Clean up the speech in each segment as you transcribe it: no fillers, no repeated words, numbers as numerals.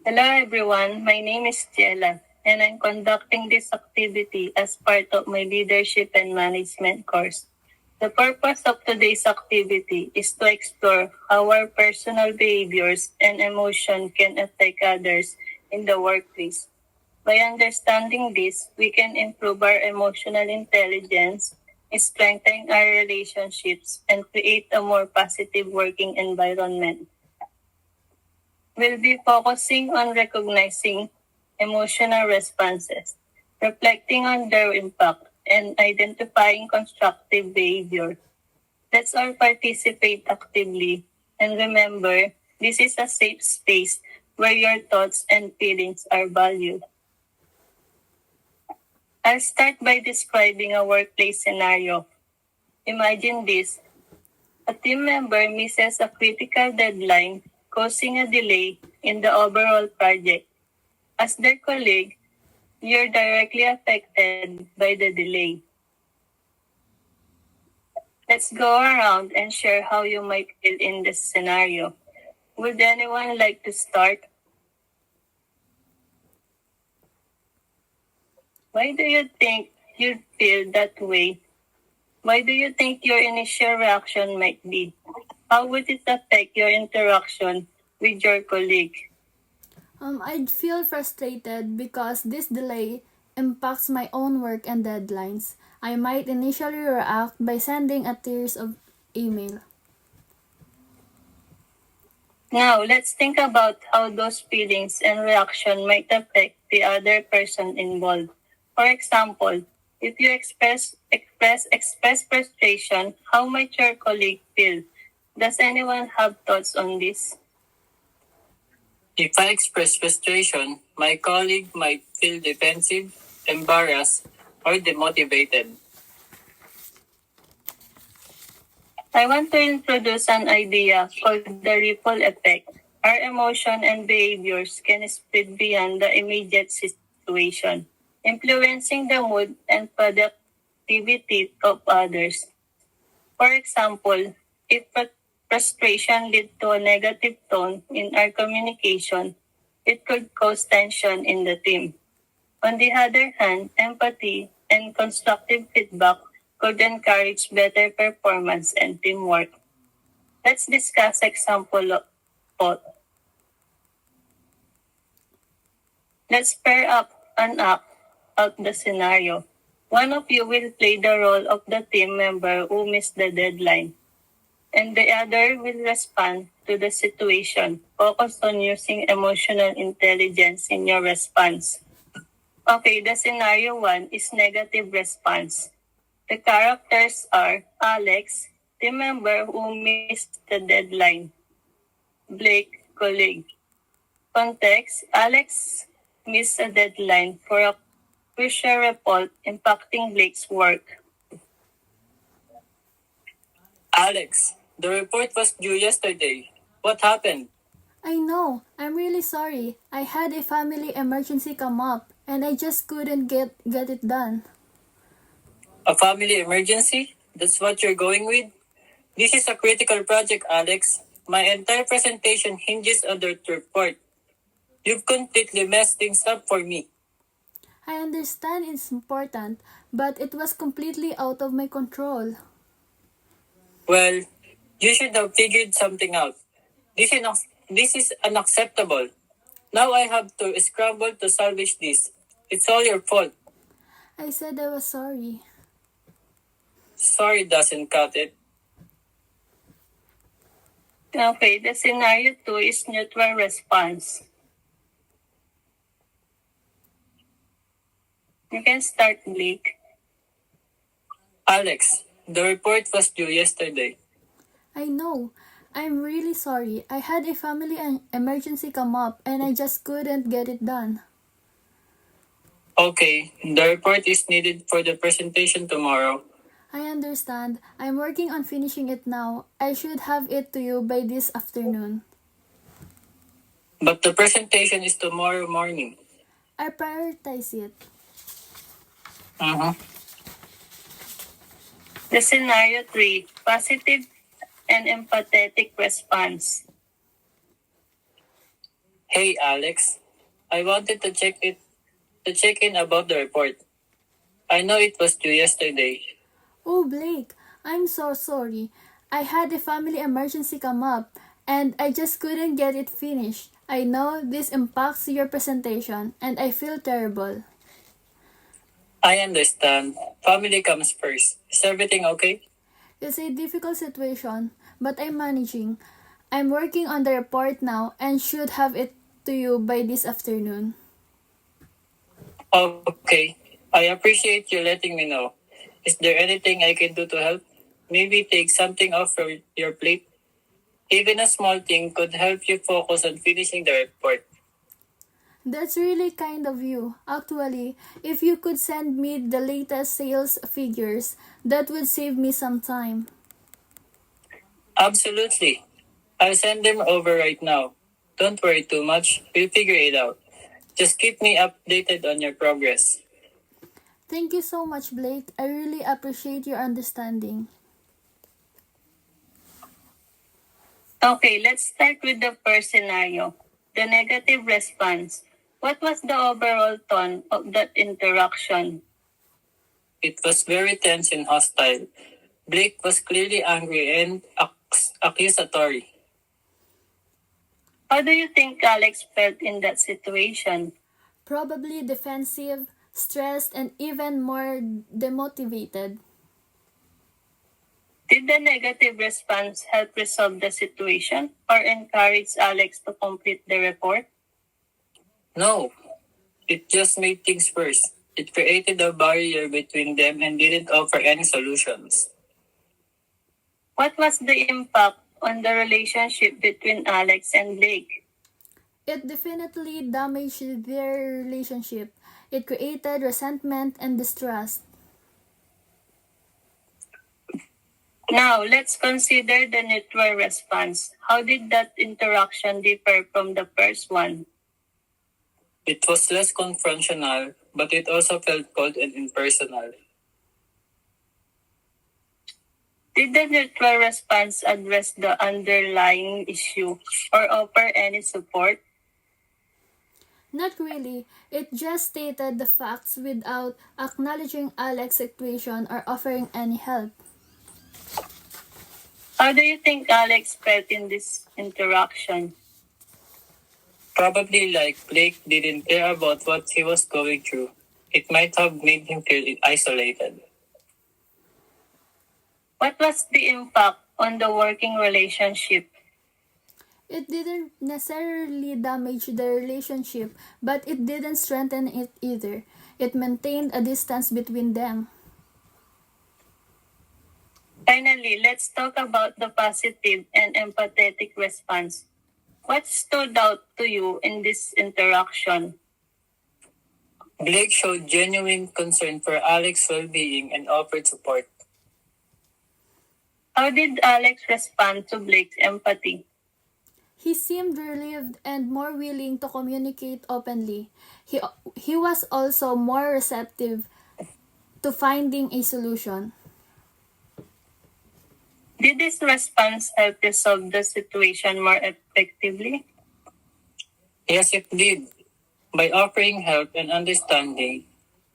Hello everyone, my name is Jella and I'm conducting this activity as part of my Leadership and Management course. The purpose of today's activity is to explore how our personal behaviors and emotion can affect others in the workplace. By understanding this, we can improve our emotional intelligence, strengthen our relationships, and create a more positive working environment. We'll be focusing on recognizing emotional responses, reflecting on their impact, and identifying constructive behavior. Let's all participate actively and remember this is a safe space where your thoughts and feelings are valued. I'll start by describing a workplace scenario. Imagine this. A team member misses a critical deadline, causing a delay in the overall project. As their colleague, you're directly affected by the delay. Let's go around and share how you might feel in this scenario. Would anyone like to start? Why do you think you'd feel that way? Why do you think your initial reaction might be? How would it affect your interaction with your colleague? I'd feel frustrated because this delay impacts my own work and deadlines. I might initially react by sending a tears of email. Now, let's think about how those feelings and reaction might affect the other person involved. For example, if you express frustration, how might your colleague feel? Does anyone have thoughts on this? If I express frustration, my colleague might feel defensive, embarrassed, or demotivated. I want to introduce an idea called the ripple effect. Our emotion and behaviors can spread beyond the immediate situation, influencing the mood and productivity of others. For example, if frustration leads to a negative tone in our communication, it could cause tension in the team. On the other hand, empathy and constructive feedback could encourage better performance and teamwork. Let's discuss example of. Let's pair up and act out the scenario. One of you will play the role of the team member who missed the deadline, and the other will respond to the situation. Focus on using emotional intelligence in your response. Okay, the scenario 1 is negative response. The characters are Alex, team member who missed the deadline. Blake, colleague. Context, Alex missed a deadline for a crucial report impacting Blake's work. Alex, the report was due yesterday. What happened? I know, I'm really sorry. I had a family emergency come up and I just couldn't get it done. A family emergency? That's what you're going with? This is a critical project, Alex. My entire presentation hinges on the report. You've completely messed things up for me. I understand it's important, but it was completely out of my control. Well, you should have figured something out. This is unacceptable. Now I have to scramble to salvage this. It's all your fault. I said I was sorry. Sorry doesn't cut it. Okay, the scenario 2 is neutral response. You can start, Blake. Alex, the report was due yesterday. I know. I'm really sorry. I had a family emergency come up and I just couldn't get it done. Okay, the report is needed for the presentation tomorrow. I understand. I'm working on finishing it now. I should have it to you by this afternoon. But the presentation is tomorrow morning. I prioritize it. The scenario 3, positive and empathetic response. Hey Alex, I wanted to check in about the report. I know it was due yesterday. Oh, Blake, I'm so sorry. I had a family emergency come up, and I just couldn't get it finished. I know this impacts your presentation, and I feel terrible. I understand. Family comes first. Is everything okay? It's a difficult situation, but I'm managing. I'm working on the report now and should have it to you by this afternoon. Okay. I appreciate you letting me know. Is there anything I can do to help? Maybe take something off from your plate? Even a small thing could help you focus on finishing the report. That's really kind of you. Actually, if you could send me the latest sales figures, that would save me some time. Absolutely. I'll send them over right now. Don't worry too much. We'll figure it out. Just keep me updated on your progress. Thank you so much, Blake. I really appreciate your understanding. Okay, let's start with the first scenario, the negative response. What was the overall tone of that interaction? It was very tense and hostile. Blake was clearly angry and accusatory. How do you think Alex felt in that situation? Probably defensive, stressed, and even more demotivated. Did the negative response help resolve the situation or encourage Alex to complete the report? No, it just made things worse. It created a barrier between them and didn't offer any solutions. What was the impact on the relationship between Alex and Blake? It definitely damaged their relationship. It created resentment and distrust. Now, let's consider the neutral response. How did that interaction differ from the first one? It was less confrontational, but it also felt cold and impersonal. Did the neutral response address the underlying issue or offer any support? Not really. It just stated the facts without acknowledging Alex's situation or offering any help. How do you think Alex felt in this interaction? Probably like Blake didn't care about what he was going through. It might have made him feel isolated. What was the impact on the working relationship? It didn't necessarily damage the relationship, but it didn't strengthen it either. It maintained a distance between them. Finally, let's talk about the positive and empathetic response. What stood out to you in this interaction? Blake showed genuine concern for Alex's well-being and offered support. How did Alex respond to Blake's empathy? He seemed relieved and more willing to communicate openly. He was also more receptive to finding a solution. Did this response help resolve the situation more effectively? Yes, it did. By offering help and understanding,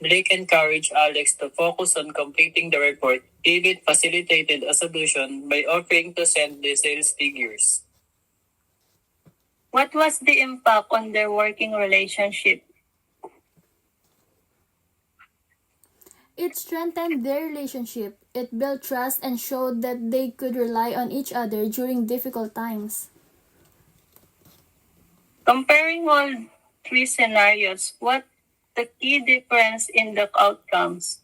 Blake encouraged Alex to focus on completing the report, even facilitated a solution by offering to send the sales figures. What was the impact on their working relationship? It strengthened their relationship. It built trust and showed that they could rely on each other during difficult times. Comparing all three scenarios, what the key difference in the outcomes?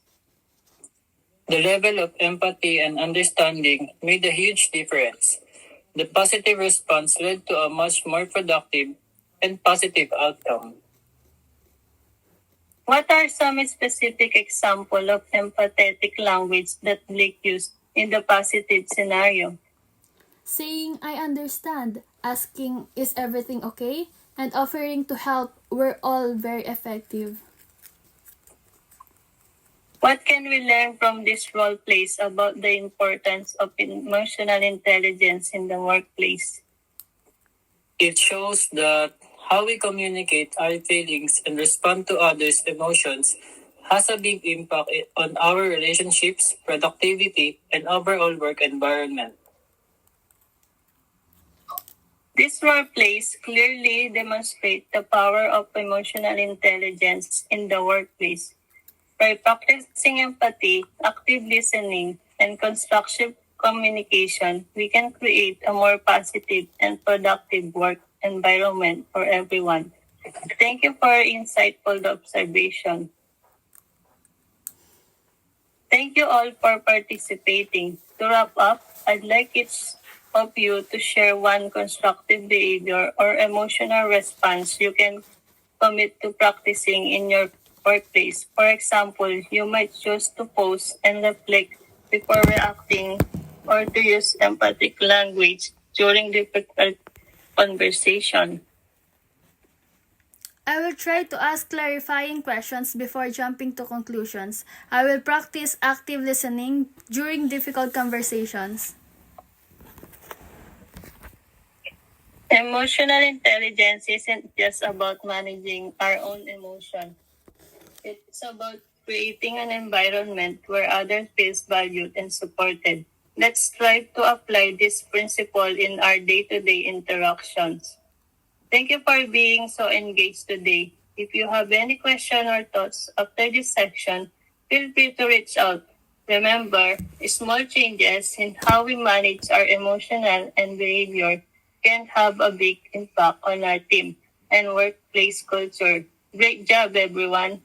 The level of empathy and understanding made a huge difference. The positive response led to a much more productive and positive outcome. What are some specific examples of empathetic language that Blake used in the positive scenario? Saying, "I understand," asking, "Is everything okay?" and offering to help were all very effective. What can we learn from these role plays about the importance of emotional intelligence in the workplace? It shows that how we communicate our feelings and respond to others' emotions has a big impact on our relationships, productivity, and overall work environment. This role plays clearly demonstrate the power of emotional intelligence in the workplace. By practicing empathy, active listening, and constructive communication, we can create a more positive and productive work environment for everyone. Thank you for your insightful observation. Thank you all for participating. To wrap up, I'd like each of you to share one constructive behavior or emotional response you can commit to practicing in your workplace. For example, you might choose to pause and reflect before reacting or to use empathic language during difficult conversation. I will try to ask clarifying questions before jumping to conclusions. I will practice active listening during difficult conversations. Emotional intelligence isn't just about managing our own emotion. It's about creating an environment where others feel valued and supported. Let's strive to apply this principle in our day-to-day interactions. Thank you for being so engaged today. If you have any questions or thoughts after this section, feel free to reach out. Remember, small changes in how we manage our emotional and behavior can have a big impact on our team and workplace culture. Great job, everyone.